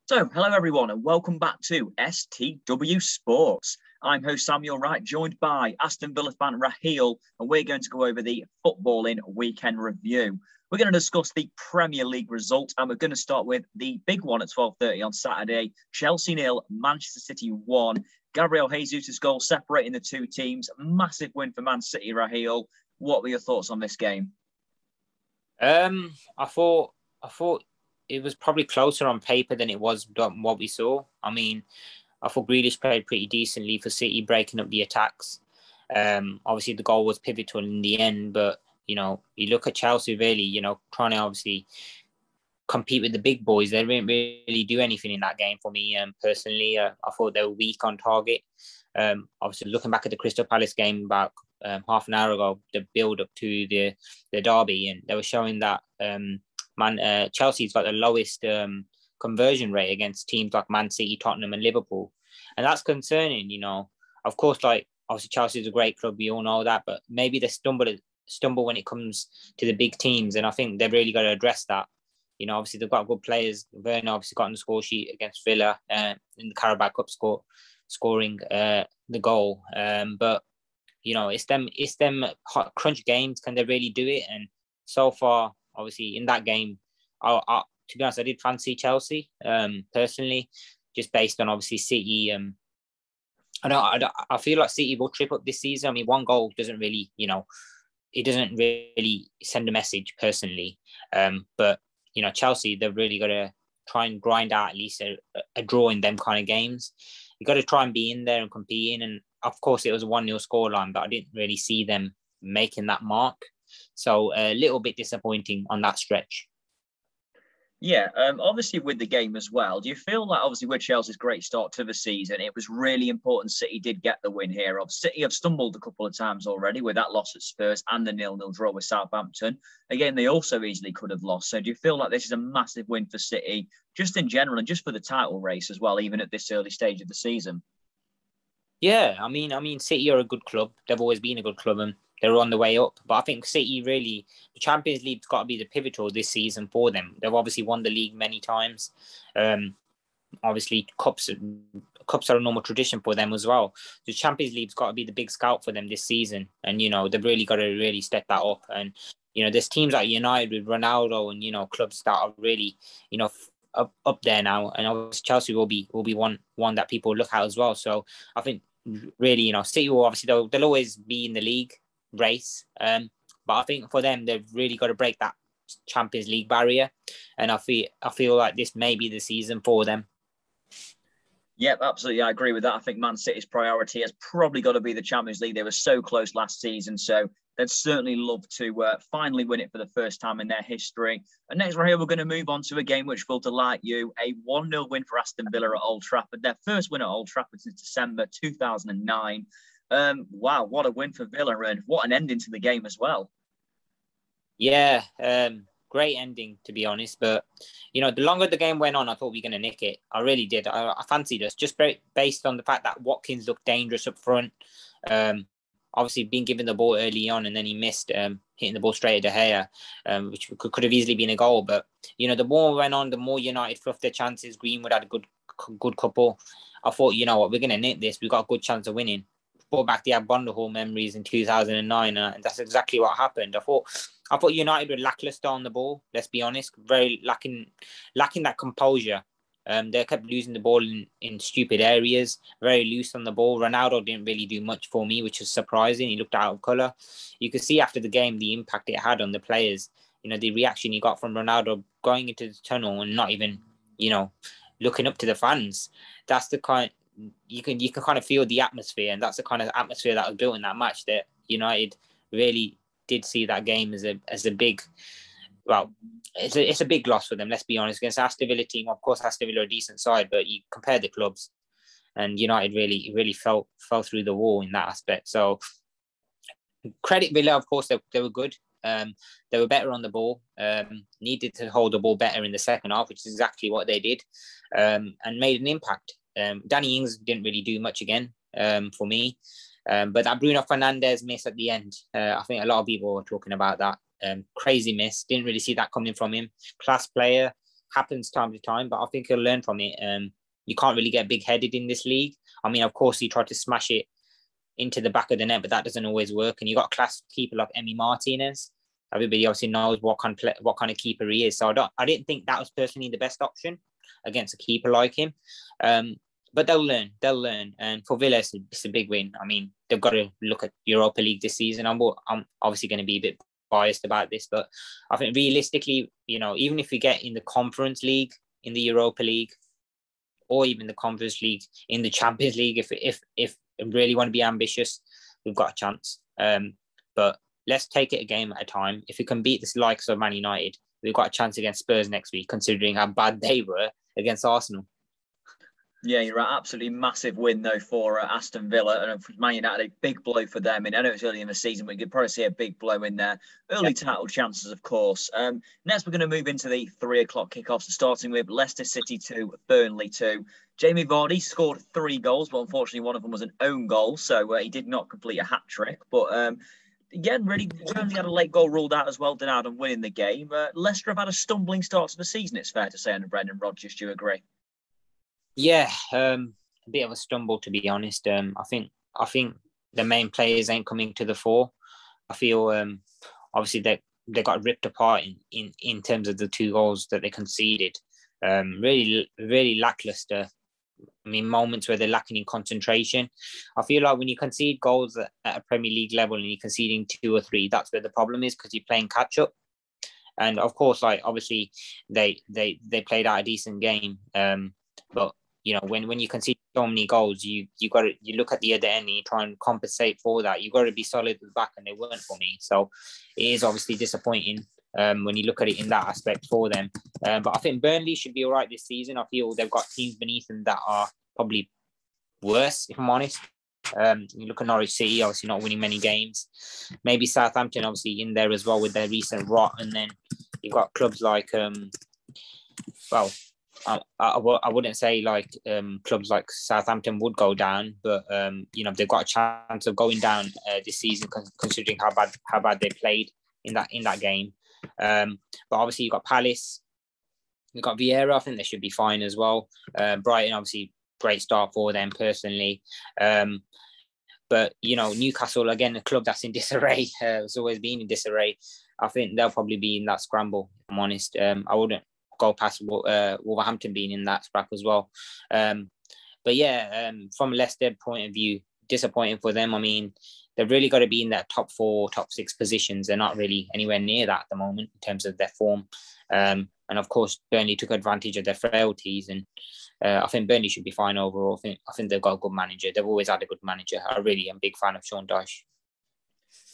So, hello everyone, and welcome back to STW Sports. I'm host Samuel Wright, joined by Aston Villa fan Raheil, and we're going to go over the footballing weekend review. We're going to discuss the Premier League result, and we're going to start with the big one at 12:30 on Saturday. Chelsea 0, Manchester City 1. Gabriel Jesus' goal separating the two teams. Massive win for Man City, Raheil. What were your thoughts on this game? I thought it was probably closer on paper than it was what we saw. I mean, I thought Grealish played pretty decently for City, breaking up the attacks. Obviously, the goal was pivotal in the end, but, you look at Chelsea really, trying to obviously compete with the big boys. They didn't really do anything in that game for me. Personally, I thought they were weak on target. Obviously, looking back at the Crystal Palace game about half an hour ago, the build-up to the derby, and they were showing that Chelsea's got the lowest conversion rate against teams like Man City, Tottenham and Liverpool. And that's concerning, Of course, obviously Chelsea's a great club, we all know that, but maybe they stumble when it comes to the big teams, and I think they've really got to address that. Obviously they've got good players. Werner obviously got on the score sheet against Villa in the Carabao Cup scoring the goal. But, it's them hot crunch games. Can they really do it? And so far, obviously, in that game, to be honest, I did fancy Chelsea personally, just based on obviously City. I feel like City will trip up this season. I mean, one goal doesn't really, it doesn't really send a message personally. But Chelsea, they've really got to try and grind out at least a draw in them kind of games. You got to try and be in there and competing. And of course, it was a 1-0 scoreline, but I didn't really see them making that mark. So a little bit disappointing on that stretch. Yeah, obviously with the game as well, do you feel like obviously with Chelsea's great start to the season, it was really important City did get the win here? City have stumbled a couple of times already with that loss at Spurs and the 0-0 draw with Southampton. Again, they also easily could have lost. So do you feel like this is a massive win for City, just in general and just for the title race as well, even at this early stage of the season? Yeah, I mean, City are a good club. They've always been a good club, and they're on the way up. But I think City really, the Champions League's got to be the pivotal this season for them. They've obviously won the league many times. Obviously, cups are a normal tradition for them as well. The Champions League's got to be the big scout for them this season, and they've really got to really step that up. And there's teams like United with Ronaldo, and clubs that are really up there now, and obviously Chelsea will be one that people look at as well. So I think really, City will obviously they'll always be in the league race, but I think for them they've really got to break that Champions League barrier, and I feel like this may be the season for them. Yep, absolutely. I agree with that. I think Man City's priority has probably got to be the Champions League. They were so close last season, so they'd certainly love to finally win it for the first time in their history. And next, right here, we're going to move on to a game which will delight you. A 1-0 win for Aston Villa at Old Trafford. Their first win at Old Trafford since December 2009. Wow, what a win for Villa, and what an ending to the game as well. Yeah, great ending, to be honest. But, the longer the game went on, I thought we were going to nick it. I really did. I fancied us, just based on the fact that Watkins looked dangerous up front. Obviously, being given the ball early on, and then he missed hitting the ball straight at De Gea, which could have easily been a goal. But, the more went on, the more United fluffed their chances. Greenwood had a good couple. I thought, we're going to nick this. We've got a good chance of winning. Brought back the Abonderhall memories in 2009, and that's exactly what happened. I thought United were lackluster on the ball. Let's be honest, very lacking that composure. They kept losing the ball in stupid areas, very loose on the ball. Ronaldo didn't really do much for me, which was surprising. He looked out of colour. You could see after the game the impact it had on the players. The reaction he got from Ronaldo going into the tunnel and not even, looking up to the fans. That's the kind you can kind of feel the atmosphere, and that's the kind of atmosphere that was built in that match. That United really did see that game as a big. Well, it's a big loss for them. Let's be honest. Against Aston Villa team, of course, Aston Villa are a decent side, but you compare the clubs, and United really fell through the wall in that aspect. So credit Villa, of course, they were good. They were better on the ball. Needed to hold the ball better in the second half, which is exactly what they did, and made an impact. Danny Ings didn't really do much again for me, but that Bruno Fernandes miss at the end, I think a lot of people were talking about that. Crazy miss. Didn't really see that coming from him. Class player, happens time to time, but I think he'll learn from it. You can't really get big-headed in this league. I mean, of course, he tried to smash it into the back of the net, but that doesn't always work. And you got a class keeper like Emi Martinez. Everybody obviously knows what kind of keeper he is. So I didn't think that was personally the best option against a keeper like him. But they'll learn. And for Villa, it's a big win. I mean, they've got to look at Europa League this season. I'm obviously going to be a bit biased about this, but I think realistically, even if we get in the Conference League, in the Europa League, or even the Conference League, in the Champions League, if we really want to be ambitious, we've got a chance. But let's take it a game at a time. If we can beat the likes of Man United, we've got a chance against Spurs next week, considering how bad they were against Arsenal. Yeah, you're right. Absolutely massive win, though, for Aston Villa. And Man United, a big blow for them. And I know it's early in the season, but you could probably see a big blow in there. Early title chances, of course. Next, we're going to move into the 3 o'clock kickoffs, starting with Leicester City 2, Burnley 2. Jamie Vardy scored 3 goals, but unfortunately one of them was an own goal, so he did not complete a hat-trick. But again, really, Burnley had a late goal ruled out as well, did Adam winning the game. Leicester have had a stumbling start to the season, it's fair to say, under Brendan Rodgers. Do you agree? Yeah, a bit of a stumble, to be honest. I think the main players ain't coming to the fore. I feel obviously they got ripped apart in terms of the 2 goals that they conceded. Really, really lackluster. I mean, moments where they're lacking in concentration. I feel like when you concede goals at a Premier League level and you're conceding 2 or 3, that's where the problem is, because you're playing catch up. And of course, obviously they played out a decent game. But when you concede so many goals, you look at the other end and you try and compensate for that. You got to be solid at the back, and they weren't for me. So it is obviously disappointing when you look at it in that aspect for them. But I think Burnley should be all right this season. I feel they've got teams beneath them that are probably worse, if I'm honest. You look at Norwich City, obviously not winning many games. Maybe Southampton, obviously, in there as well with their recent rot. And then you've got clubs like, I wouldn't say clubs like Southampton would go down, but they've got a chance of going down this season, considering how bad they played in that game. But obviously you've got Palace, you've got Vieira. I think they should be fine as well. Brighton, obviously, great start for them personally. But Newcastle, again, a club that's in disarray. It's always been in disarray. I think they'll probably be in that scramble, if I'm honest. I wouldn't go past Wolverhampton being in that scrap as well. But yeah, from Leicester point of view, disappointing for them. I mean, they've really got to be in that top 4, top 6 positions. They're not really anywhere near that at the moment in terms of their form. And of course, Burnley took advantage of their frailties, and I think Burnley should be fine overall. I think they've got a good manager. They've always had a good manager. I really am a big fan of Sean Dyche.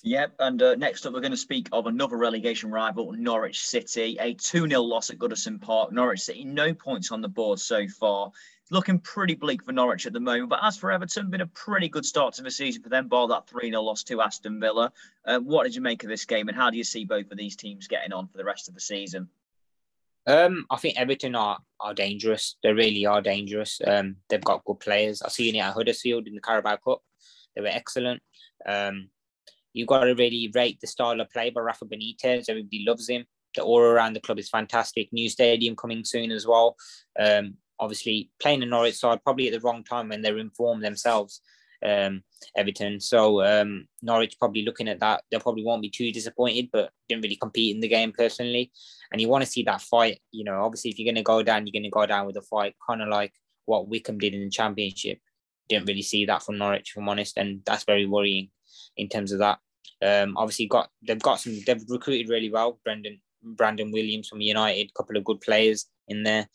Yep, and next up we're going to speak of another relegation rival, Norwich City. A 2-0 loss at Goodison Park. Norwich City, no points on the board so far. Looking pretty bleak for Norwich at the moment. But as for Everton, been a pretty good start to the season for them, bar that 3-0 loss to Aston Villa. What did you make of this game, and how do you see both of these teams getting on for the rest of the season? I think Everton are dangerous. They really are dangerous. They've got good players. I've seen it at Huddersfield in the Carabao Cup. They were excellent. You've got to really rate the style of play by Rafa Benitez. Everybody loves him. The aura around the club is fantastic. New stadium coming soon as well. Obviously, playing the Norwich side probably at the wrong time when they're in form themselves, Everton. So Norwich probably looking at that. They probably won't be too disappointed, but didn't really compete in the game personally. And you want to see that fight. Obviously, if you're going to go down, you're going to go down with a fight, kind of like what Wickham did in the Championship. Didn't really see that from Norwich, if I'm honest, and that's very worrying in terms of that. Obviously, they've recruited really well. Brandon Williams from United, a couple of good players in there,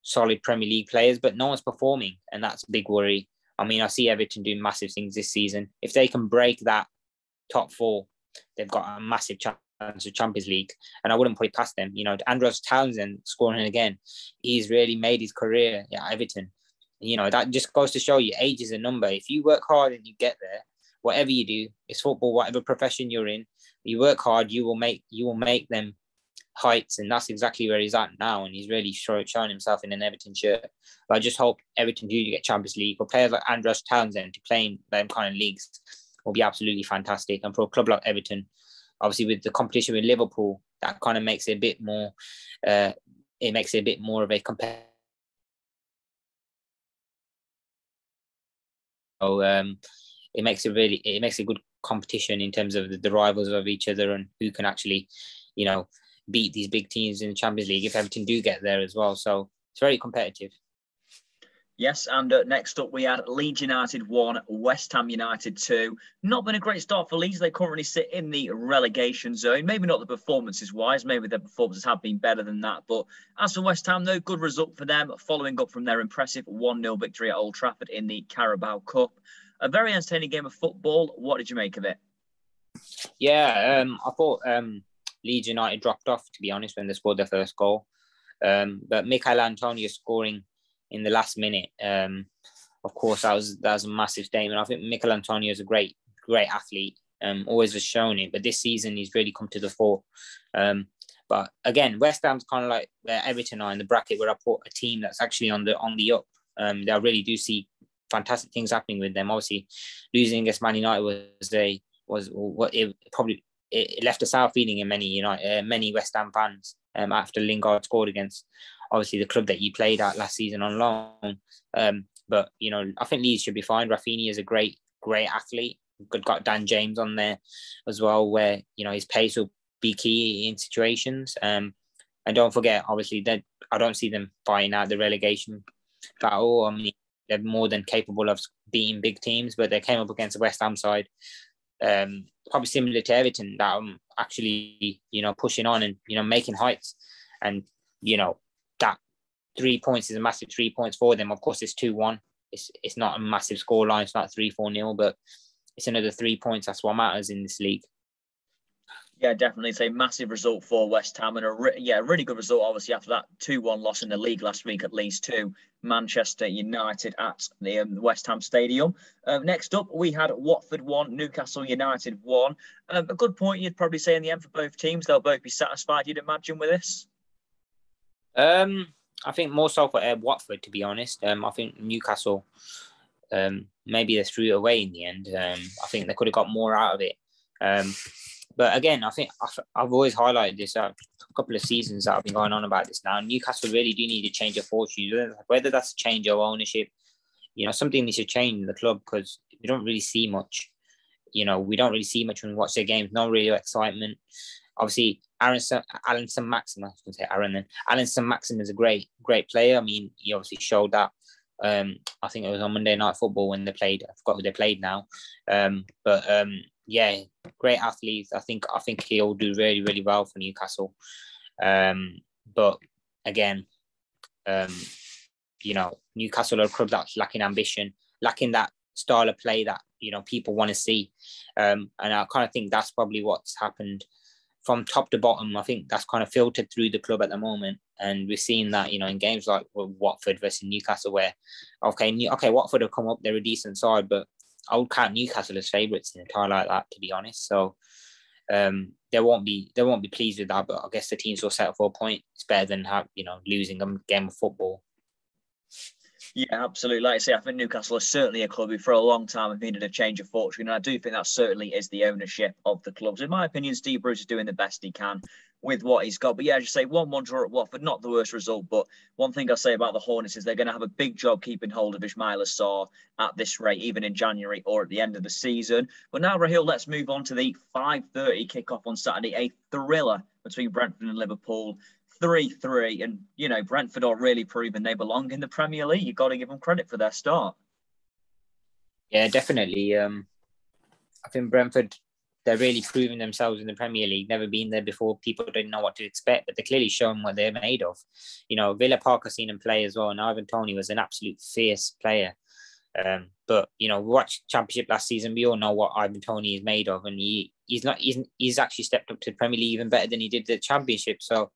solid Premier League players, but no one's performing, and that's a big worry. I mean, I see Everton doing massive things this season. If they can break that top 4, they've got a massive chance of Champions League, and I wouldn't put it past them. Andros Townsend scoring again. He's really made his career at Everton. That just goes to show you age is a number. If you work hard and you get there, whatever you do, it's football, whatever profession you're in, you work hard, you will make them heights, and that's exactly where he's at now. And he's really showing himself in an Everton shirt. But I just hope Everton do get Champions League. For players like Andros Townsend to play in them kind of leagues will be absolutely fantastic. And for a club like Everton, obviously with the competition with Liverpool, that kind of makes it a bit more it makes it a bit more of a competitive. So it makes a good competition in terms of the rivals of each other and who can actually, beat these big teams in the Champions League if Everton do get there as well. So it's very competitive. Yes, and next up we had Leeds United 1, West Ham United 2. Not been a great start for Leeds. They currently sit in the relegation zone. Maybe not the performances-wise. Maybe their performances have been better than that. But as for West Ham, though, good result for them, following up from their impressive 1-0 victory at Old Trafford in the Carabao Cup. A very entertaining game of football. What did you make of it? Yeah, I thought Leeds United dropped off, to be honest, when they scored their first goal. But Mikel Antonio scoring in the last minute, of course, that was a massive statement. I think Mikel Antonio is a great athlete. Always has shown it, but this season he's really come to the fore. But again, West Ham's kind of like where Everton are in the bracket, where I put a team that's actually on the up. I really do see fantastic things happening with them. Obviously, losing against Man United it left a sour feeling in many West Ham fans after Lingard scored against obviously the club that he played at last season on loan. But I think Leeds should be fine. Rafinha is a great athlete. Got Dan James on there as well, where his pace will be key in situations. And don't forget, obviously, that I don't see them fighting out the relegation battle. I mean, they're more than capable of beating big teams, but they came up against the West Ham side, probably similar to Everton, that actually pushing on and making heights, and that 3 points is a massive 3 points for them. Of course, it's 2-1. It's not a massive scoreline. It's not 3-4-0, but it's another 3 points. That's what matters in this league. Yeah, definitely. It's a massive result for West Ham and a really good result, obviously, after that 2-1 loss in the league last week, at least, to Manchester United at the West Ham Stadium. Next up, we had Watford 1, Newcastle United 1. A good point, you'd probably say, in the end for both teams. They'll both be satisfied, you'd imagine, with this. I think more so for Watford, to be honest. I think Newcastle, maybe they threw it away in the end. I think they could have got more out of it. But again, I think I've always highlighted this a couple of seasons that I've been going on about this now. Newcastle really do need a change of fortune, whether that's a change of ownership, something needs to change in the club, because we don't really see much. We don't really see much when we watch their games. No real excitement. Obviously, Allan Saint-Maximin is a great player. I mean, he obviously showed that. I think it was on Monday Night Football when they played. I forgot who they played now. Yeah, great athlete. I think he'll do really, really well for Newcastle. But again, Newcastle are a club that's lacking ambition, lacking that style of play that people want to see. And I kind of think that's probably what's happened from top to bottom. I think that's kind of filtered through the club at the moment, and we're seeing that in games like Watford versus Newcastle, where Watford have come up, they're a decent side, but I would count Newcastle as favourites in a tie like that, to be honest. So they won't be pleased with that, but I guess the teams will settle for a point. It's better than losing a game of football. Yeah, absolutely. Like I say, I think Newcastle is certainly a club who for a long time have needed a change of fortune, and I do think that certainly is the ownership of the clubs. In my opinion, Steve Bruce is doing the best he can with what he's got. But yeah, as you say, 1-1 draw at Watford, not the worst result. But one thing I'll say about the Hornets is they're going to have a big job keeping hold of Ismail Assar at this rate, even in January or at the end of the season. But now, Raheil, let's move on to the 5:30 kickoff on Saturday, a thriller between Brentford and Liverpool. 3-3, and Brentford are really proving they belong in the Premier League. You've got to give them credit for their start. Yeah, definitely. I think Brentford, they're really proving themselves in the Premier League. Never been there before. People didn't know what to expect, but they're clearly showing what they're made of. Villa Park, I've seen them play as well, and Ivan Toney was an absolute fierce player. But we watched Championship last season. We all know what Ivan Toney is made of, and he's actually stepped up to the Premier League even better than he did the Championship. So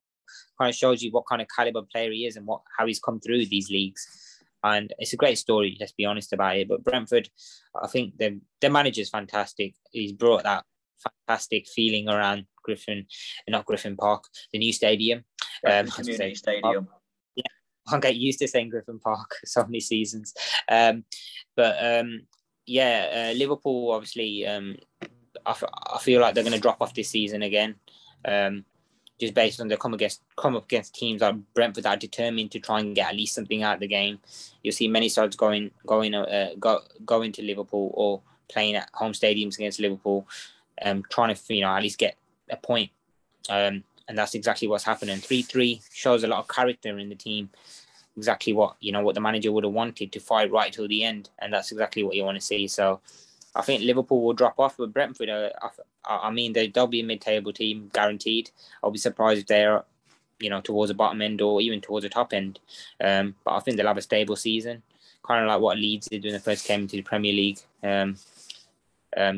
kind of shows you what kind of caliber player he is and how he's come through these leagues. And it's a great story, let's be honest about it. But Brentford, I think their manager's fantastic. He's brought that fantastic feeling around Griffin Park, the new stadium. Community Stadium. Yeah, I'll get used to saying Griffin Park so many seasons. Liverpool, obviously, I feel like they're going to drop off this season again. just based on the come up against teams like Brentford that are determined to try and get at least something out of the game. You'll see many sides going to Liverpool or playing at home stadiums against Liverpool, trying to at least get a point. And that's exactly what's happening. 3-3 shows a lot of character in the team. Exactly what the manager would have wanted, to fight right till the end, and that's exactly what you want to see. So I think Liverpool will drop off, but Brentford, they'll be a mid-table team, guaranteed. I'll be surprised if they're, towards the bottom end or even towards the top end. But I think they'll have a stable season, kind of like what Leeds did when they first came into the Premier League.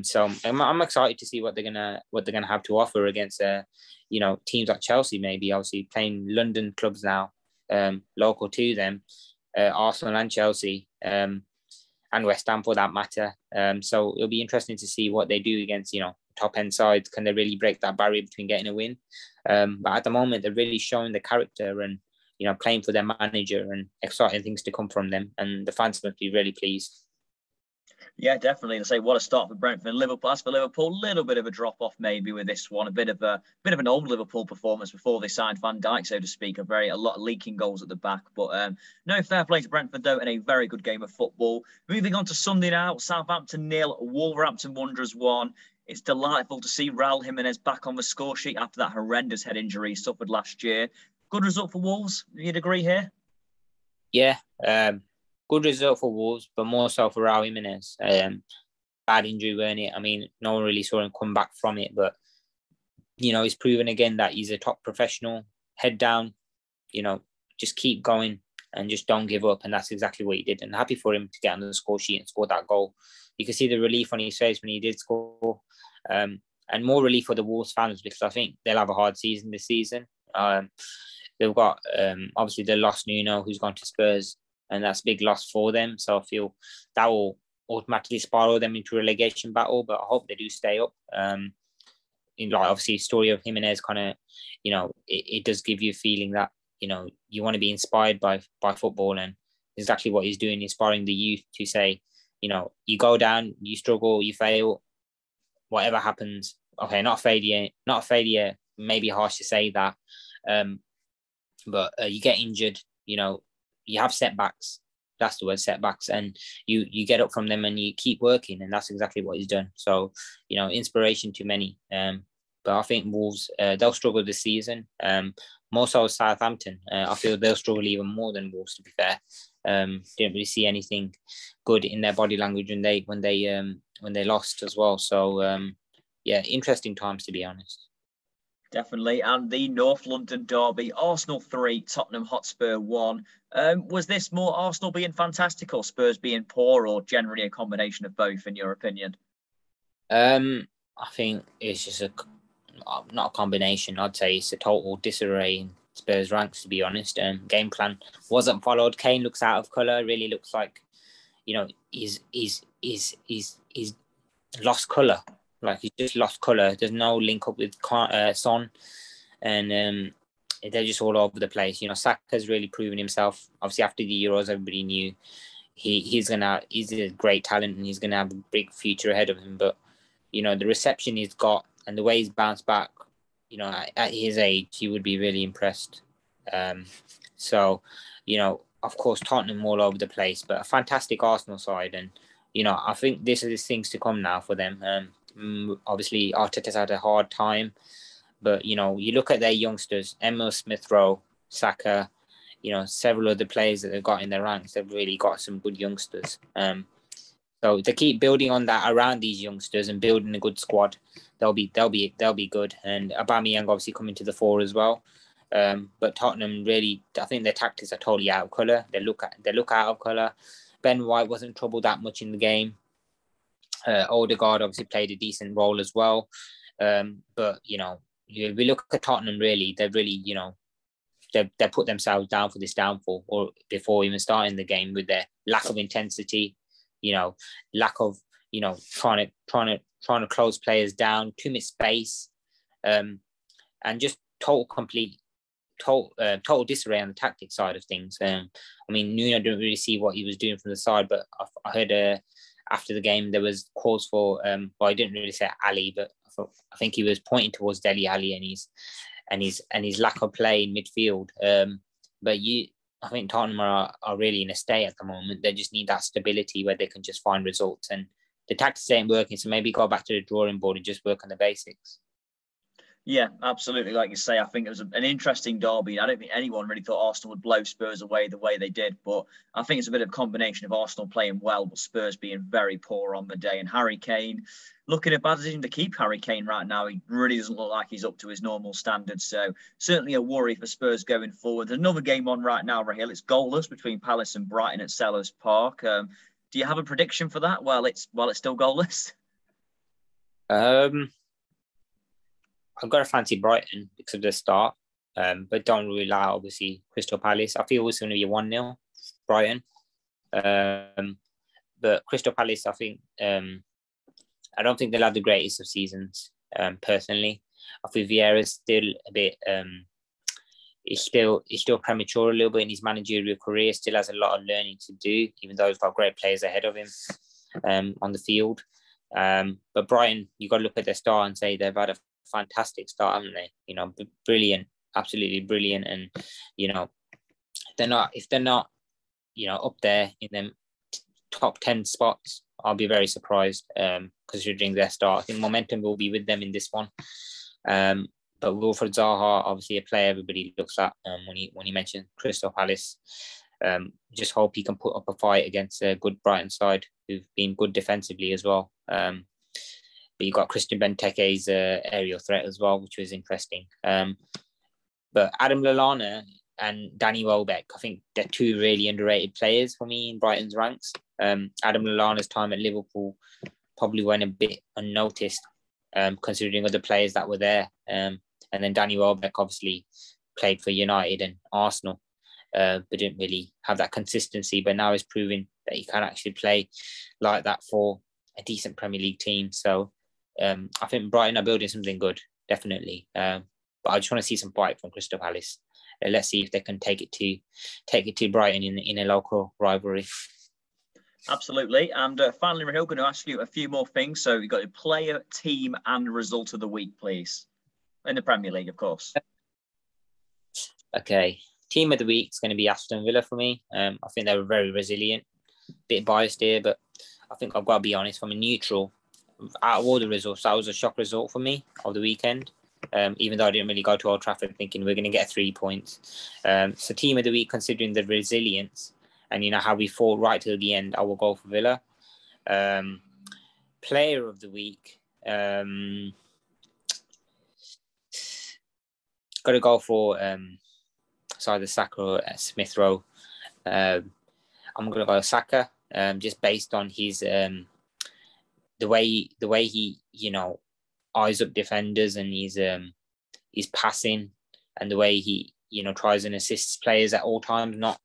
So I'm excited to see what they're gonna have to offer against, teams like Chelsea, maybe obviously playing London clubs now, local to them, Arsenal and Chelsea. And West Ham for that matter. So it'll be interesting to see what they do against, top end sides. Can they really break that barrier between getting a win? But at the moment, they're really showing the character and, playing for their manager, and exciting things to come from them. And the fans must be really pleased. Yeah, definitely. And say what a start for Brentford and Liverpool. As for Liverpool, a little bit of a drop off maybe with this one. A bit of an old Liverpool performance before they signed Van Dijk, so to speak. A lot of leaking goals at the back. But no, fair play to Brentford though, and a very good game of football. Moving on to Sunday now, Southampton 0, Wolverhampton Wanderers 1. It's delightful to see Raul Jimenez back on the score sheet after that horrendous head injury he suffered last year. Good result for Wolves. You'd agree here? Yeah. Good result for Wolves, but more so for Raul Jimenez. Bad injury, weren't it? I mean, no one really saw him come back from it, but, he's proven again that he's a top professional. Head down, just keep going and just don't give up. And that's exactly what he did. And happy for him to get on the score sheet and score that goal. You can see the relief on his face when he did score. And more relief for the Wolves fans, because I think they'll have a hard season this season. They've got, obviously, they lost Nuno, who's gone to Spurs, and that's a big loss for them. So I feel that will automatically spiral them into a relegation battle, but I hope they do stay up. Obviously, the story of Jimenez kind of, it does give you a feeling that, you want to be inspired by football, and exactly what he's doing, inspiring the youth to say, you go down, you struggle, you fail, whatever happens. Okay, not failure, maybe harsh to say that, but you get injured, you have setbacks. That's the word, setbacks, and you get up from them and you keep working, and that's exactly what he's done. So, inspiration to many. But I think Wolves, they'll struggle this season. More so Southampton. I feel they'll struggle even more than Wolves, to be fair. Didn't really see anything good in their body language when they lost as well. So interesting times, to be honest. Definitely. And the North London derby, Arsenal 3, Tottenham Hotspur 1. Was this more Arsenal being fantastic or Spurs being poor, or generally a combination of both, in your opinion? I think it's just not a combination. I'd say it's a total disarray in Spurs ranks, to be honest. Game plan wasn't followed. Kane looks out of colour. Really looks like, he's lost colour. Like, he's just lost colour. There's no link up with Son, and they're just all over the place. Saka's really proven himself. Obviously, after the Euros, everybody knew he's a great talent and he's gonna have a big future ahead of him. But the reception he's got and the way he's bounced back, at his age, you would be really impressed. So, of course, Tottenham all over the place, but a fantastic Arsenal side, and I think this is things to come now for them. Obviously, Arteta's had a hard time, but you look at their youngsters, Emil Smith-Rowe, Saka, several other players that they've got in their ranks. They've really got some good youngsters. So they keep building on that around these youngsters and building a good squad. They'll be good. And Aubameyang obviously coming to the fore as well. But Tottenham really, I think their tactics are totally out of colour. They look out of colour. Ben White wasn't troubled that much in the game. Odegaard obviously played a decent role as well. But, we look at Tottenham, really, they've really, they put themselves down for this downfall, or before even starting the game, with their lack of intensity, lack of, trying to close players down, too much space, and just total disarray on the tactic side of things. Nuno didn't really see what he was doing from the side, but I heard after the game there was calls for, I didn't really say Ali, but I think he was pointing towards Dele Alli, and his lack of play in midfield. But I think Tottenham are really in a state at the moment. They just need that stability where they can just find results, and the tactics ain't working. So maybe go back to the drawing board and just work on the basics. Yeah, absolutely. Like you say, I think it was an interesting derby. I don't think anyone really thought Arsenal would blow Spurs away the way they did. But I think it's a bit of a combination of Arsenal playing well, but Spurs being very poor on the day. And Harry Kane, looking at a bad decision to keep Harry Kane right now. He really doesn't look like he's up to his normal standards. So certainly a worry for Spurs going forward. There's another game on right now, Raheil. It's goalless between Palace and Brighton at Selhurst Park. Do you have a prediction for that? While it's still goalless? I've got to fancy Brighton because of the start, but don't rule out, obviously, Crystal Palace. I feel it's going to be a 1-0 Brighton. But Crystal Palace, I think, I don't think they'll have the greatest of seasons, personally. I think Vieira's still a bit, he's still premature a little bit in his managerial career, still has a lot of learning to do, even though he's got great players ahead of him on the field. But Brighton, you've got to look at their start and say they've had a fantastic start, haven't they? You know, brilliant, absolutely brilliant. And you know, if they're not, you know, up there in them top 10 spots, I'll be very surprised. Considering their start, I think momentum will be with them in this one. But Wilfred Zaha, obviously a player everybody looks at when he mentioned Crystal Palace. Just hope he can put up a fight against a good Brighton side who've been good defensively as well. But you got Christian Benteke's aerial threat as well, which was interesting. But Adam Lallana and Danny Welbeck, I think they're two really underrated players for me in Brighton's ranks. Adam Lallana's time at Liverpool probably went a bit unnoticed, considering other players that were there. And then Danny Welbeck obviously played for United and Arsenal, but didn't really have that consistency. But now he's proving that he can actually play like that for a decent Premier League team. So I think Brighton are building something good, definitely. But I just want to see some fight from Crystal Palace. Let's see if they can take it to Brighton in a local rivalry. Absolutely. And finally, Raheil, going to ask you a few more things. So you've got your player, team, and result of the week, please. In the Premier League, of course. Okay. Team of the week is going to be Aston Villa for me. I think they were very resilient. Bit biased here, but I think I've got to be honest. From a neutral, out of all the results, that was a shock result for me of the weekend. Even though I didn't really go to Old Trafford thinking we're going to get 3 points. So team of the week, considering the resilience and you know how we fought right till the end, I will go for Villa. Player of the week, got to go for the Saka or Smith Rowe. I'm going to go Saka, just based on his the way he you know eyes up defenders and his passing and the way he you know tries and assists players at all times, not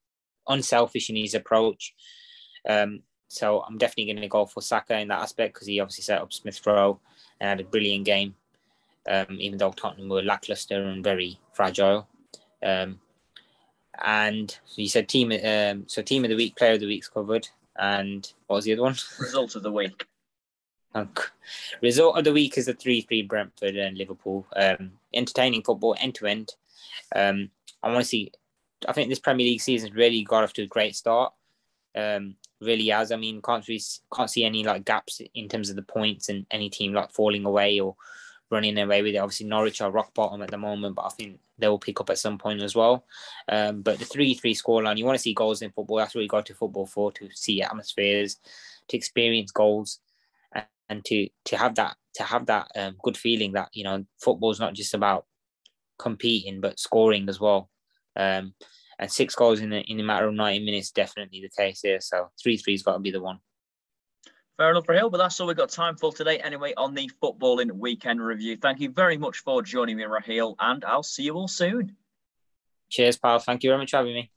unselfish in his approach. So I'm definitely going to go for Saka in that aspect because he obviously set up Smith Rowe and had a brilliant game, even though Tottenham were lackluster and very fragile. And so you said team of the week, player of the week's covered, and what was the other one? Result of the week. Result of the week is a 3-3 Brentford and Liverpool. Entertaining football end to end. I want to see. I think this Premier League season really got off to a great start. Really has. I mean, can't see any like gaps in terms of the points and any team like falling away or running away with it. Obviously, Norwich are rock bottom at the moment, but I think they will pick up at some point as well. But the 3-3 scoreline, you want to see goals in football. That's what you go to football for, to see atmospheres, to experience goals, and to have that good feeling that you know football is not just about competing but scoring as well. And 6 goals in a matter of 90 minutes, definitely the case here. So 3-3's got to be the one. Fair enough, Raheil, but that's all we've got time for today anyway on the Footballing Weekend Review. Thank you very much for joining me, Raheil, and I'll see you all soon. Cheers, pal. Thank you very much for having me.